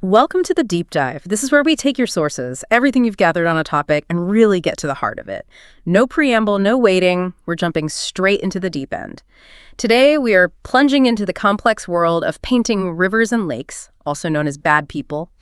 Welcome to the Deep Dive. This is where we take your sources, everything you've gathered on a topic, and really get to the heart of it. No preamble, no waiting. We're jumping straight into the deep end. Today, we are plunging into the complex world of painting rivers and lakes, also known as bad people.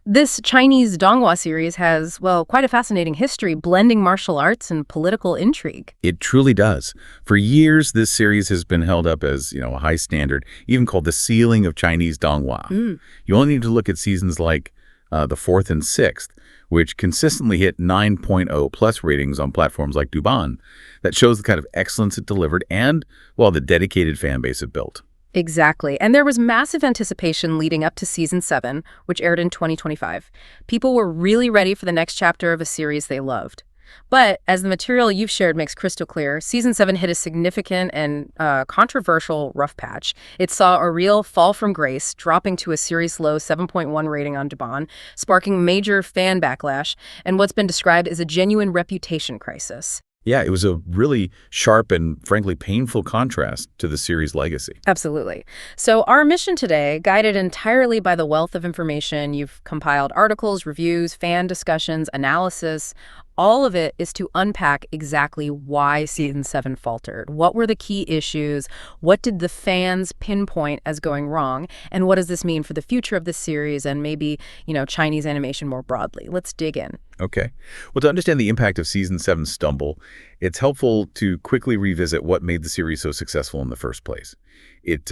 This Chinese Donghua series has, well, quite a fascinating history, blending martial arts and political intrigue. It truly does. For years, this series has been held up as, a high standard, even called the ceiling of Chinese Donghua. You only need to look at seasons like the fourth and sixth, which consistently hit 9.0 plus ratings on platforms like Douban. That shows the kind of excellence it delivered and, well, the dedicated fan base it built. Exactly. And there was massive anticipation leading up to Season 7, which aired in 2025. People were really ready for the next chapter of a series they loved. But as the material you've shared makes crystal clear, Season 7 hit a significant and controversial rough patch. It saw a real fall from grace, dropping to a series low 7.1 rating on Douban, sparking major fan backlash, and what's been described as a genuine reputation crisis. Yeah, it was a really sharp and, frankly, painful contrast to the series' legacy. Absolutely. So our mission today, guided entirely by the wealth of information you've compiled, articles, reviews, fan discussions, analysis, all of it is to unpack exactly why Season 7 faltered. What were the key issues? What did the fans pinpoint as going wrong? And what does this mean for the future of the series and maybe, Chinese animation more broadly? Let's dig in. Okay. Well, to understand the impact of Season 7's stumble, it's helpful to quickly revisit what made the series so successful in the first place. It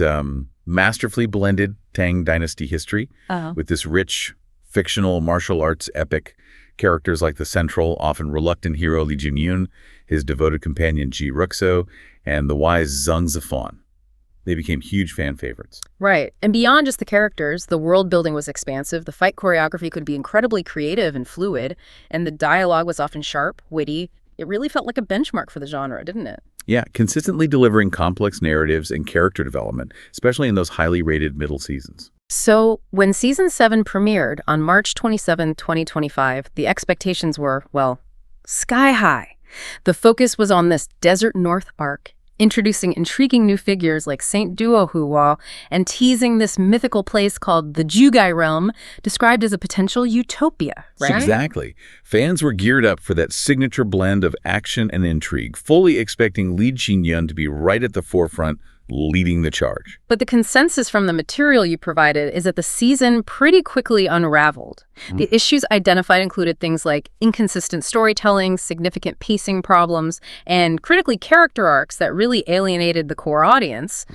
masterfully blended Tang Dynasty history with this rich, fictional martial arts epic. Characters like the central, often reluctant hero Li Jingyun, his devoted companion Ji Ruxo, and the wise Zheng Zifan. They became huge fan favorites. Right. And beyond just the characters, the world building was expansive, the fight choreography could be incredibly creative and fluid, and the dialogue was often sharp, witty. It really felt like a benchmark for the genre, didn't it? Yeah, consistently delivering complex narratives and character development, especially in those highly rated middle seasons. So when Season 7 premiered on March 27, 2025, the expectations were, well, sky high. The focus was on this Desert North arc, introducing intriguing new figures like Saint Duo Huo and teasing this mythical place called the Jugai Realm, described as a potential utopia, right? Exactly. Fans were geared up for that signature blend of action and intrigue, fully expecting Li Jingyun to be right at the forefront, leading the charge. But the consensus from the material you provided is that the season pretty quickly unraveled. The issues identified included things like inconsistent storytelling, significant pacing problems, and critically character arcs that really alienated the core audience.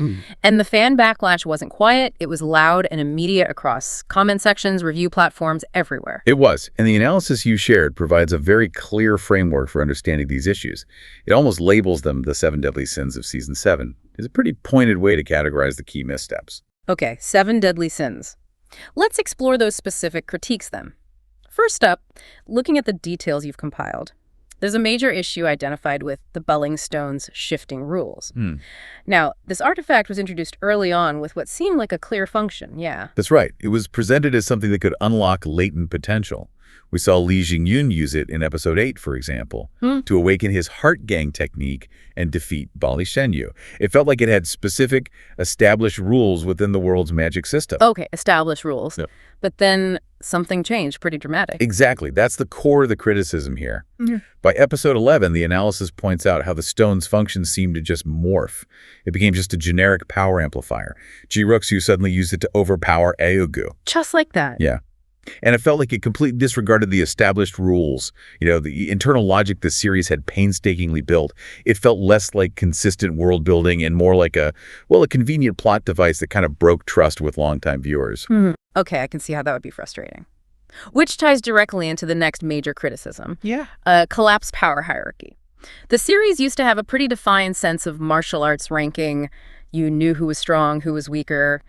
And the fan backlash wasn't quiet. It was loud and immediate across comment sections, review platforms, everywhere. It was. And the analysis you shared provides a very clear framework for understanding these issues. It almost labels them the 7 deadly sins of Season 7. It's a pretty pointed way to categorize the key missteps. Okay, 7 deadly sins. Let's explore those specific critiques then. First up, looking at the details you've compiled, there's a major issue identified with the Belling Stone's shifting rules. Now, this artifact was introduced early on with what seemed like a clear function, yeah. That's right. It was presented as something that could unlock latent potential. We saw Li Jingyun use it in Episode 8, for example, to awaken his Heart Gang technique and defeat Bali Shenyu. It felt like it had specific, established rules within the world's magic system. Okay, established rules. Yep. But then something changed, pretty dramatic. Exactly. That's the core of the criticism here. By Episode 11, the analysis points out how the stone's function seemed to just morph. It became just a generic power amplifier. Ji Ruxo suddenly used it to overpower Aogu. Just like that. Yeah. And it felt like it completely disregarded the established rules, the internal logic the series had painstakingly built. It felt less like consistent world building and more like a convenient plot device that kind of broke trust with longtime viewers. Okay, I can see how that would be frustrating. Which ties directly into the next major criticism. Yeah. Collapsed power hierarchy. The series used to have a pretty defined sense of martial arts ranking. You knew who was strong, who was weaker.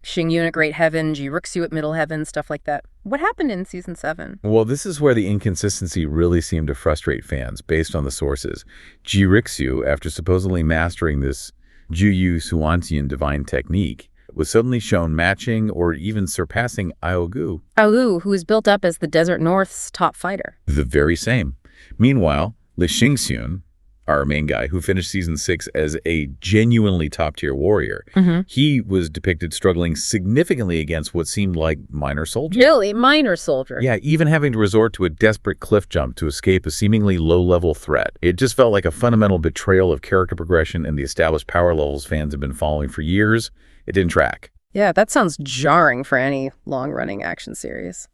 Xingyun at Great Heaven, Ji Ruxo at Middle Heaven, stuff like that. What happened in Season 7? Well, this is where the inconsistency really seemed to frustrate fans, based on the sources. Ji Ruxo, after supposedly mastering this Juyu Suantian divine technique, was suddenly shown matching or even surpassing Aogu. Aogu, who was built up as the Desert North's top fighter. The very same. Meanwhile, Li Xingxun, our main guy, who finished season 6 as a genuinely top-tier warrior, he was depicted struggling significantly against what seemed like minor soldiers. Really? Minor soldier? Yeah, even having to resort to a desperate cliff jump to escape a seemingly low-level threat. It just felt like a fundamental betrayal of character progression and the established power levels fans have been following for years. It didn't track. Yeah, that sounds jarring for any long-running action series.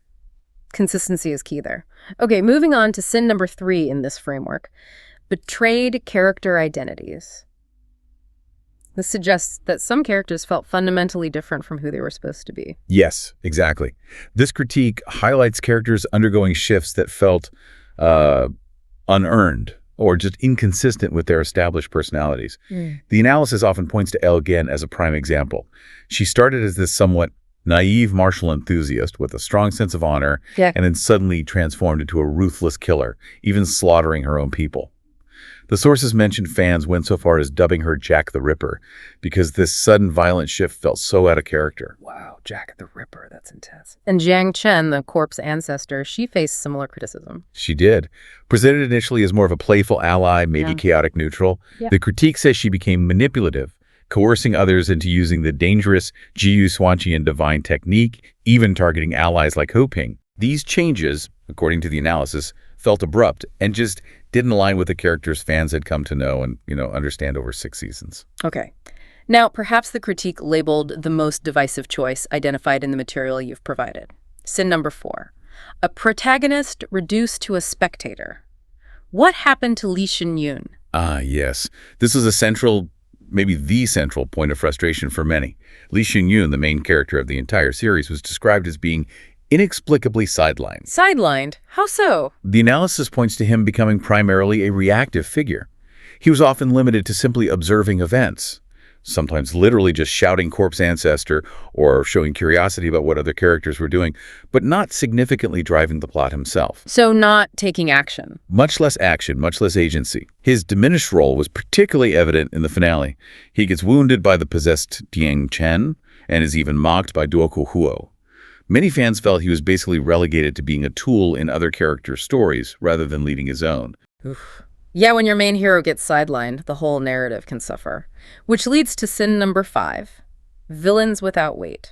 Consistency is key there. Okay, moving on to sin number 3 in this framework. Betrayed character identities. This suggests that some characters felt fundamentally different from who they were supposed to be. Yes, exactly. This critique highlights characters undergoing shifts that felt unearned or just inconsistent with their established personalities. The analysis often points to Elle Gen as a prime example. She started as this somewhat naive martial enthusiast with a strong sense of honor, and then suddenly transformed into a ruthless killer, even slaughtering her own people. The sources mentioned fans went so far as dubbing her Jack the Ripper because this sudden violent shift felt so out of character. Wow, Jack the Ripper, that's intense. And Jiang Chen, the corpse ancestor, she faced similar criticism. She did. Presented initially as more of a playful ally, maybe chaotic neutral, the critique says she became manipulative, coercing others into using the dangerous Jiyu Swanchian divine technique, even targeting allies like Hu Ping. These changes, according to the analysis, felt abrupt and just didn't align with the characters fans had come to know and, understand over 6 seasons. Okay. Now, perhaps the critique labeled the most divisive choice identified in the material you've provided. Sin number 4. A protagonist reduced to a spectator. What happened to Lee Shen-yun? Ah, yes. This is a central, maybe the central point of frustration for many. Lee Shen-yun, the main character of the entire series, was described as being inexplicably sidelined. Sidelined? How so? The analysis points to him becoming primarily a reactive figure. He was often limited to simply observing events, sometimes literally just shouting corpse ancestor or showing curiosity about what other characters were doing, but not significantly driving the plot himself. So not taking action. Much less action, much less agency. His diminished role was particularly evident in the finale. He gets wounded by the possessed Jiang Chen and is even mocked by Duoku Huo. Many fans felt he was basically relegated to being a tool in other characters' stories rather than leading his own. Oof. Yeah, when your main hero gets sidelined, the whole narrative can suffer. Which leads to sin number 5, villains without weight.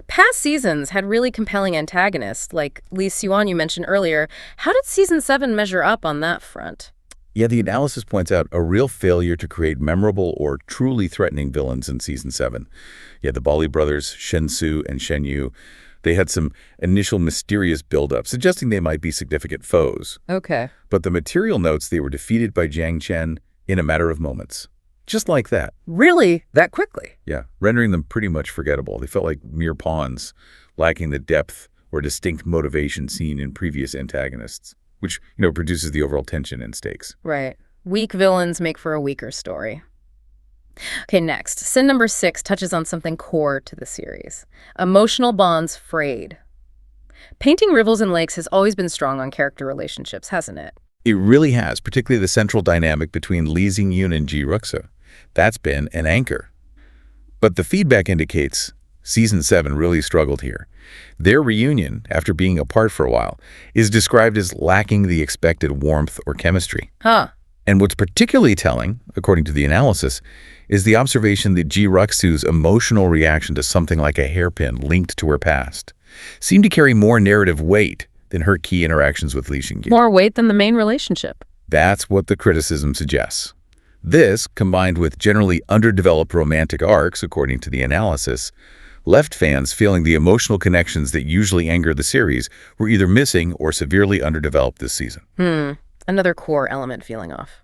Past seasons had really compelling antagonists, like Lee Si-wan you mentioned earlier. How did season 7 measure up on that front? Yeah, the analysis points out a real failure to create memorable or truly threatening villains in season 7. Yeah, the Bali brothers, Shen Su and Shen Yu, they had some initial mysterious buildup, suggesting they might be significant foes. Okay. But the material notes they were defeated by Jiang Chen in a matter of moments. Just like that. Really? That quickly? Yeah, rendering them pretty much forgettable. They felt like mere pawns, lacking the depth or distinct motivation seen in previous antagonists, which, produces the overall tension and stakes. Right. Weak villains make for a weaker story. Okay, next. Sin number 6 touches on something core to the series. Emotional bonds frayed. Painting rivers and lakes has always been strong on character relationships, hasn't it? It really has, particularly the central dynamic between Lee Xingyun and Ji Ruxu. That's been an anchor. But the feedback indicates season 7 really struggled here. Their reunion, after being apart for a while, is described as lacking the expected warmth or chemistry. And what's particularly telling, according to the analysis, is the observation that Ji Ruxu's emotional reaction to something like a hairpin linked to her past seemed to carry more narrative weight than her key interactions with Lee Xingyun. More weight than the main relationship. That's what the criticism suggests. This, combined with generally underdeveloped romantic arcs, according to the analysis, left fans feeling the emotional connections that usually anger the series were either missing or severely underdeveloped this season. Another core element feeling off.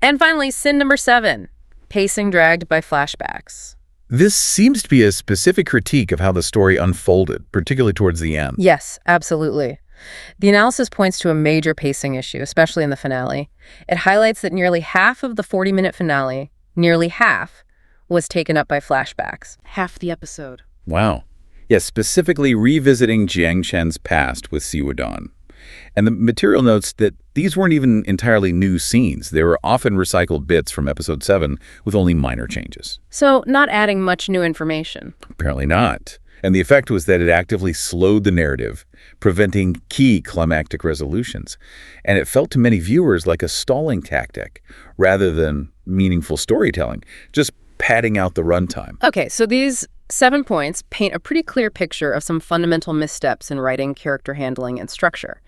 And finally, sin number 7, pacing dragged by flashbacks. This seems to be a specific critique of how the story unfolded, particularly towards the end. Yes, absolutely. The analysis points to a major pacing issue, especially in the finale. It highlights that nearly half of the 40-minute finale, nearly half, was taken up by flashbacks. Half the episode. Wow. Yes, specifically revisiting Jiang Chen's past with Siwa Dan. And the material notes that these weren't even entirely new scenes. They were often recycled bits from episode 7 with only minor changes. So not adding much new information. Apparently not. And the effect was that it actively slowed the narrative, preventing key climactic resolutions. And it felt to many viewers like a stalling tactic rather than meaningful storytelling, just padding out the runtime. Okay, so these 7 points paint a pretty clear picture of some fundamental missteps in writing, character handling, and structure.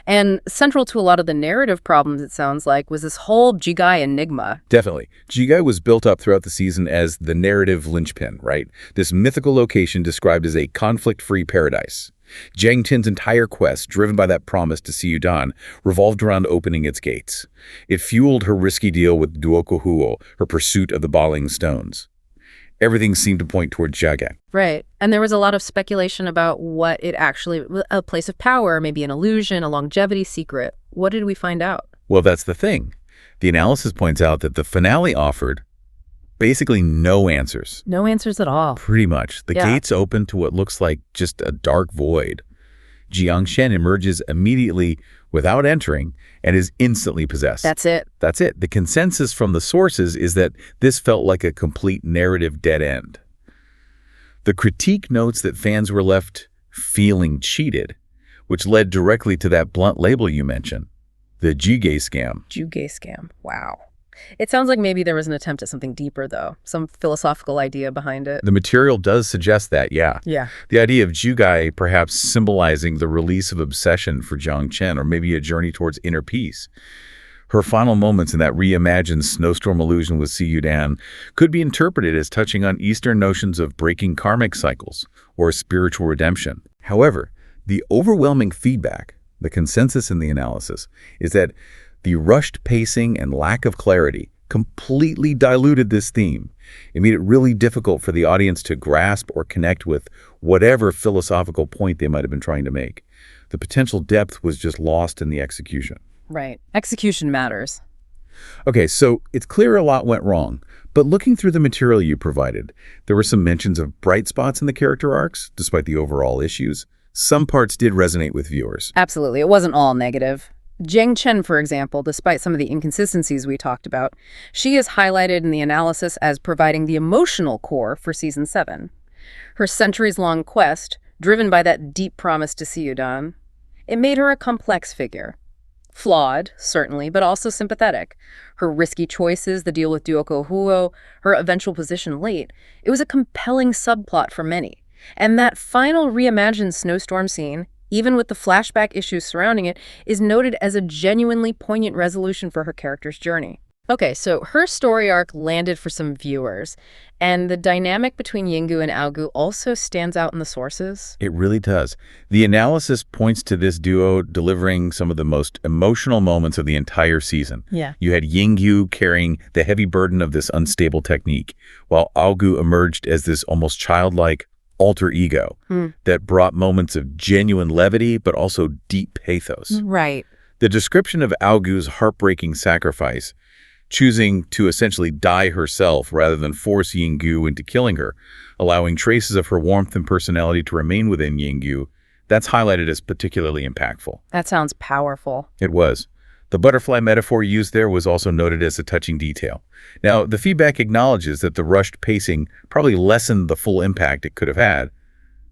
And central to a lot of the narrative problems, it sounds like, was this whole Jigai enigma. Definitely. Jigai was built up throughout the season as the narrative linchpin, right? This mythical location described as a conflict-free paradise. Jiang Chen's entire quest, driven by that promise to see Yudan, revolved around opening its gates. It fueled her risky deal with Duoku Huo, her pursuit of the Baling Stones. Everything seemed to point toward Jigai. Right. And there was a lot of speculation about what it actually, a place of power, maybe an illusion, a longevity secret. What did we find out? Well, that's the thing. The analysis points out that the finale offered basically no answers. No answers at all. Pretty much. The gates open to what looks like just a dark void. Jiang Shen emerges immediately without entering and is instantly possessed. That's it. That's it. The consensus from the sources is that this felt like a complete narrative dead end. The critique notes that fans were left feeling cheated, which led directly to that blunt label you mentioned, the Jjigae scam. Jjigae scam. Wow. It sounds like maybe there was an attempt at something deeper, though. Some philosophical idea behind it. The material does suggest that, yeah. Yeah. The idea of Jjigae perhaps symbolizing the release of obsession for Jiang Chen, or maybe a journey towards inner peace. Her final moments in that reimagined snowstorm illusion with Si Yudan could be interpreted as touching on Eastern notions of breaking karmic cycles or spiritual redemption. However, the overwhelming feedback, the consensus in the analysis, is that the rushed pacing and lack of clarity completely diluted this theme. It made it really difficult for the audience to grasp or connect with whatever philosophical point they might have been trying to make. The potential depth was just lost in the execution. Right. Execution matters. Okay, so it's clear a lot went wrong, but looking through the material you provided, there were some mentions of bright spots in the character arcs, despite the overall issues. Some parts did resonate with viewers. Absolutely. It wasn't all negative. Jiang Chen, for example, despite some of the inconsistencies we talked about, she is highlighted in the analysis as providing the emotional core for Season 7. Her centuries-long quest, driven by that deep promise to see Yudan, it made her a complex figure. Flawed, certainly, but also sympathetic. Her risky choices, the deal with Duoku Huo, her eventual position late, it was a compelling subplot for many. And that final reimagined snowstorm scene, even with the flashback issues surrounding it, is noted as a genuinely poignant resolution for her character's journey. Okay, so her story arc landed for some viewers, and the dynamic between Yinggu and Aogu also stands out in the sources. It really does. The analysis points to this duo delivering some of the most emotional moments of the entire season. Yeah. You had Yinggu carrying the heavy burden of this unstable technique, while Aogu emerged as this almost childlike alter ego that brought moments of genuine levity but also deep pathos. Right. The description of Aogu's heartbreaking sacrifice, choosing to essentially die herself rather than force Yinggu into killing her, allowing traces of her warmth and personality to remain within Yinggu, that's highlighted as particularly impactful. That sounds powerful. It was. The butterfly metaphor used there was also noted as a touching detail. Now, the feedback acknowledges that the rushed pacing probably lessened the full impact it could have had,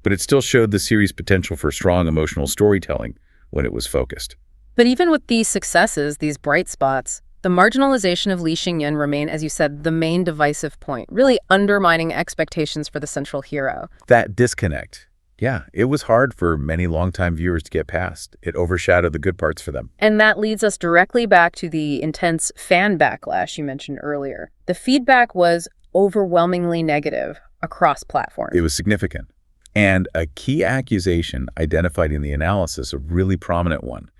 but it still showed the series' potential for strong emotional storytelling when it was focused. But even with these successes, these bright spots, the marginalization of Li Xingyan remain, as you said, the main divisive point, really undermining expectations for the central hero. That disconnect, yeah, it was hard for many longtime viewers to get past. It overshadowed the good parts for them. And that leads us directly back to the intense fan backlash you mentioned earlier. The feedback was overwhelmingly negative across platforms. It was significant. And a key accusation identified in the analysis, a really prominent one,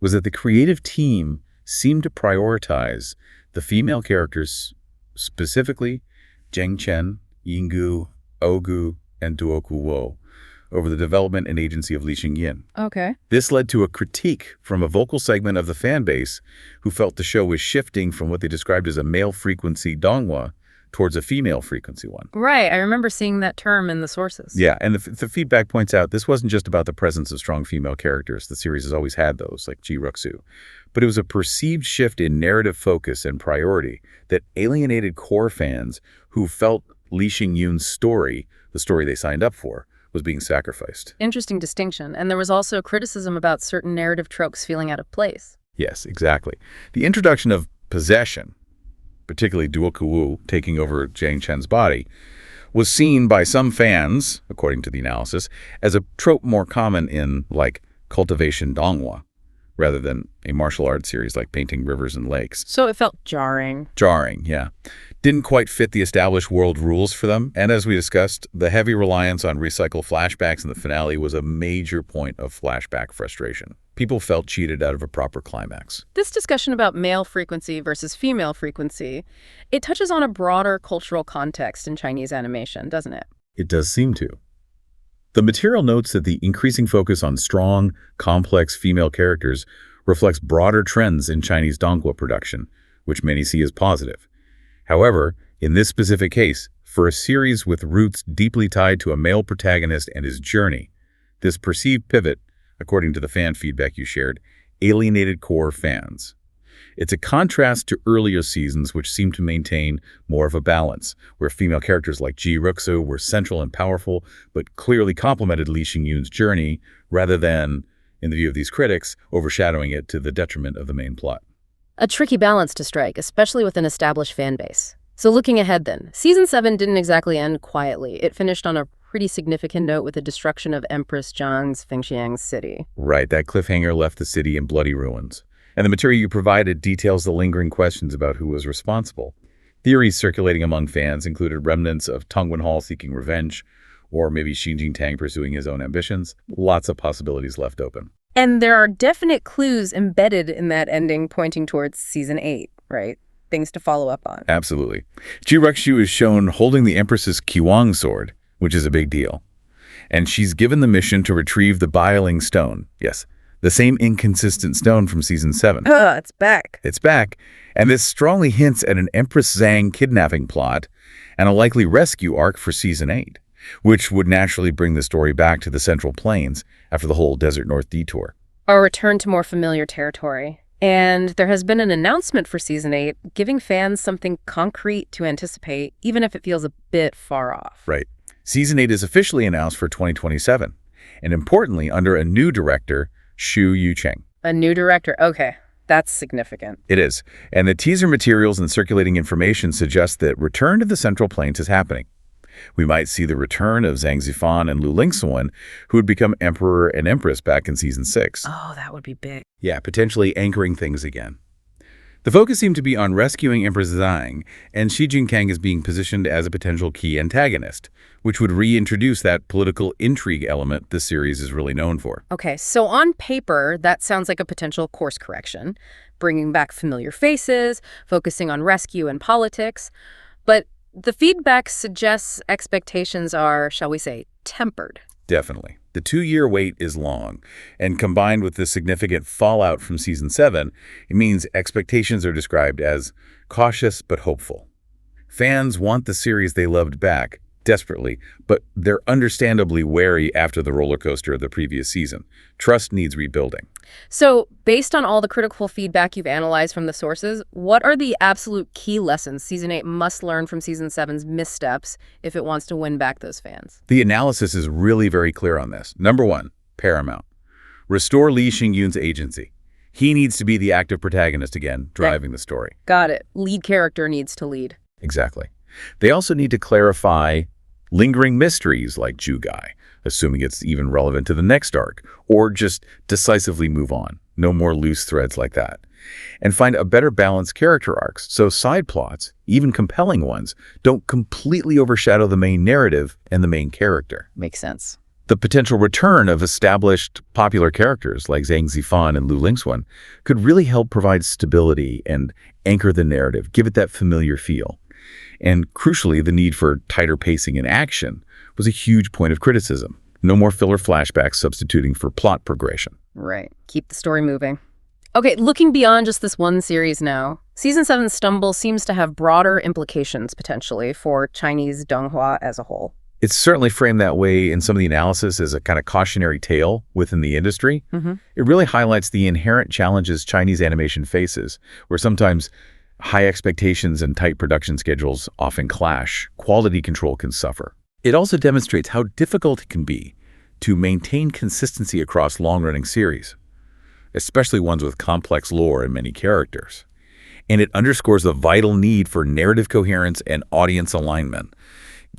was that the creative team seemed to prioritize the female characters, specifically Jiang Chen, Yinggu, Aogu, and Duoku Huo, over the development and agency of Li Xingyan. Okay. This led to a critique from a vocal segment of the fan base who felt the show was shifting from what they described as a male frequency donghua towards a female frequency one. Right. I remember seeing that term in the sources. Yeah, and the feedback points out this wasn't just about the presence of strong female characters. The series has always had those, like Ji Ruk-soo. But it was a perceived shift in narrative focus and priority that alienated core fans who felt Li Xingyun's story, the story they signed up for, was being sacrificed. Interesting distinction. And there was also criticism about certain narrative tropes feeling out of place. Yes, exactly. The introduction of possession, particularly Duo Kuwu taking over Jiang Chen's body, was seen by some fans, according to the analysis, as a trope more common in, like, cultivation donghua, rather than a martial arts series like painting rivers and lakes. So it felt jarring. Jarring, yeah. Didn't quite fit the established world rules for them. And as we discussed, the heavy reliance on recycled flashbacks in the finale was a major point of flashback frustration. People felt cheated out of a proper climax. This discussion about male frequency versus female frequency, it touches on a broader cultural context in Chinese animation, doesn't it? It does seem to. The material notes that the increasing focus on strong, complex female characters reflects broader trends in Chinese donghua production, which many see as positive. However, in this specific case, for a series with roots deeply tied to a male protagonist and his journey, this perceived pivot, according to the fan feedback you shared, alienated core fans. It's a contrast to earlier seasons which seemed to maintain more of a balance, where female characters like Ji Ruxu were central and powerful, but clearly complemented Li Xingyun's journey, rather than, in the view of these critics, overshadowing it to the detriment of the main plot. A tricky balance to strike, especially with an established fan base. So looking ahead then, Season 7 didn't exactly end quietly. It finished on a pretty significant note with the destruction of Empress Zhang's Fengxiang city. Right, that cliffhanger left the city in bloody ruins. And the material you provided details the lingering questions about who was responsible. Theories circulating among fans included remnants of Tang Wenhao seeking revenge, or maybe Xi Jinping pursuing his own ambitions. Lots of possibilities left open. And there are definite clues embedded in that ending pointing towards Season 8, right? Things to follow up on. Absolutely. Ji Ruxu is shown holding the Empress's Qiwang sword, which is a big deal. And she's given the mission to retrieve the Bailing Stone. Yes, the same inconsistent stone from Season 7. It's back. It's back. And this strongly hints at an Empress Zhang kidnapping plot and a likely rescue arc for Season 8, which would naturally bring the story back to the Central Plains after the whole Desert North detour. A return to more familiar territory. And there has been an announcement for Season 8, giving fans something concrete to anticipate, even if it feels a bit far off. Right. Season 8 is officially announced for 2027, and importantly, under a new director, Xu Yucheng. A new director. Okay, that's significant. It is. And the teaser materials and circulating information suggest that return to the Central Plains is happening. We might see the return of Zhang Zifan and Lu Lingsuan, who would become emperor and empress back in Season 6. Oh, that would be big. Yeah, potentially anchoring things again. The focus seemed to be on rescuing Empress Zhang, and Xi Jinping is being positioned as a potential key antagonist, which would reintroduce that political intrigue element the series is really known for. Okay, so on paper, that sounds like a potential course correction, bringing back familiar faces, focusing on rescue and politics. But the feedback suggests expectations are, shall we say, tempered. Definitely. The 2-year wait is long, and combined with the significant fallout from Season 7, it means expectations are described as cautious but hopeful. Fans want the series they loved back, desperately, but they're understandably wary after the roller coaster of the previous season. Trust needs rebuilding. So, based on all the critical feedback you've analyzed from the sources, what are the absolute key lessons Season 8 must learn from Season 7's missteps if it wants to win back those fans? The analysis is really very clear on this. Number 1, paramount. Restore Li Xingyun's agency. He needs to be the active protagonist again, driving the story. Got it. Lead character needs to lead. Exactly. They also need to clarify lingering mysteries like Zhugai, assuming it's even relevant to the next arc, or just decisively move on. No more loose threads like that. And find a better balanced character arcs, so side plots, even compelling ones, don't completely overshadow the main narrative and the main character. Makes sense. The potential return of established popular characters like Zhang Zifan and Lu Lingsuan could really help provide stability and anchor the narrative, give it that familiar feel. And crucially, the need for tighter pacing and action was a huge point of criticism. No more filler flashbacks substituting for plot progression. Right. Keep the story moving. Okay, looking beyond just this one series now, Season 7's stumble seems to have broader implications, potentially, for Chinese donghua as a whole. It's certainly framed that way in some of the analysis as a kind of cautionary tale within the industry. It really highlights the inherent challenges Chinese animation faces, where sometimes high expectations and tight production schedules often clash. Quality control can suffer. It also demonstrates how difficult it can be to maintain consistency across long-running series, especially ones with complex lore and many characters. And it underscores the vital need for narrative coherence and audience alignment.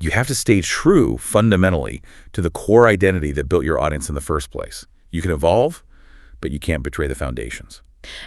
You have to stay true, fundamentally, to the core identity that built your audience in the first place. You can evolve, but you can't betray the foundations.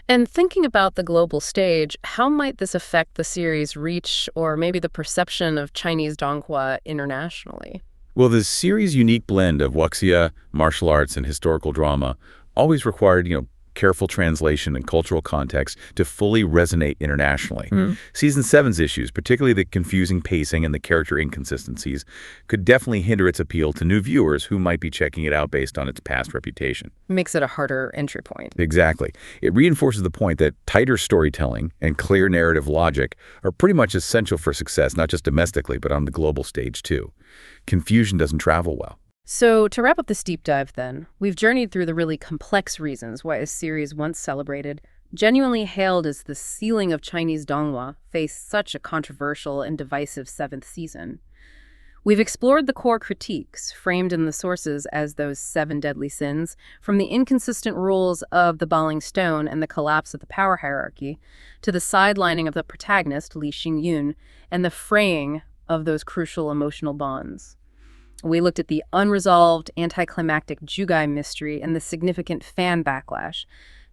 And thinking about the global stage, how might this affect the series' reach or maybe the perception of Chinese donghua internationally? Well, the series' unique blend of wuxia, martial arts, and historical drama always required, careful translation and cultural context to fully resonate internationally. Season 7's issues, particularly the confusing pacing and the character inconsistencies, could definitely hinder its appeal to new viewers who might be checking it out based on its past reputation. Makes it a harder entry point. Exactly. It reinforces the point that tighter storytelling and clear narrative logic are pretty much essential for success, not just domestically, but on the global stage too. Confusion doesn't travel well. So, to wrap up this deep dive then, we've journeyed through the really complex reasons why a series once celebrated, genuinely hailed as the ceiling of Chinese donghua, faced such a controversial and divisive 7th season. We've explored the core critiques, framed in the sources as those 7 deadly sins, from the inconsistent rules of the Baling Stone and the collapse of the power hierarchy, to the sidelining of the protagonist, Li Xingyun, and the fraying of those crucial emotional bonds. We looked at the unresolved, anticlimactic Jugai mystery and the significant fan backlash,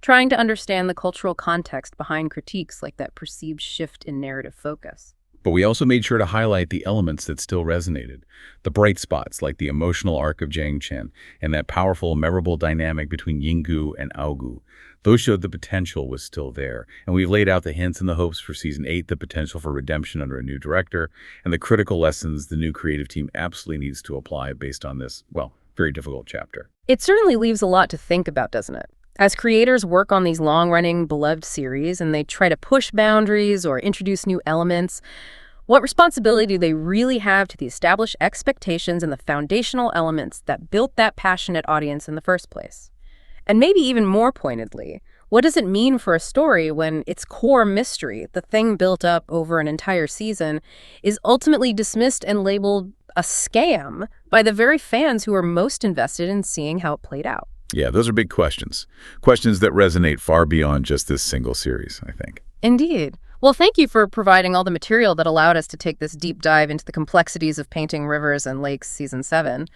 trying to understand the cultural context behind critiques like that perceived shift in narrative focus. But we also made sure to highlight the elements that still resonated. The bright spots, like the emotional arc of Jiang Chen and that powerful, memorable dynamic between Yinggu and Aogu. Those showed the potential was still there. And we've laid out the hints and the hopes for Season 8, the potential for redemption under a new director, and the critical lessons the new creative team absolutely needs to apply based on this, very difficult chapter. It certainly leaves a lot to think about, doesn't it? As creators work on these long-running, beloved series and they try to push boundaries or introduce new elements, what responsibility do they really have to the established expectations and the foundational elements that built that passionate audience in the first place? And maybe even more pointedly, what does it mean for a story when its core mystery, the thing built up over an entire season, is ultimately dismissed and labeled a scam by the very fans who are most invested in seeing how it played out? Yeah, those are big questions. Questions that resonate far beyond just this single series, I think. Indeed. Well, thank you for providing all the material that allowed us to take this deep dive into the complexities of Painting Rivers and Lakes Season 7.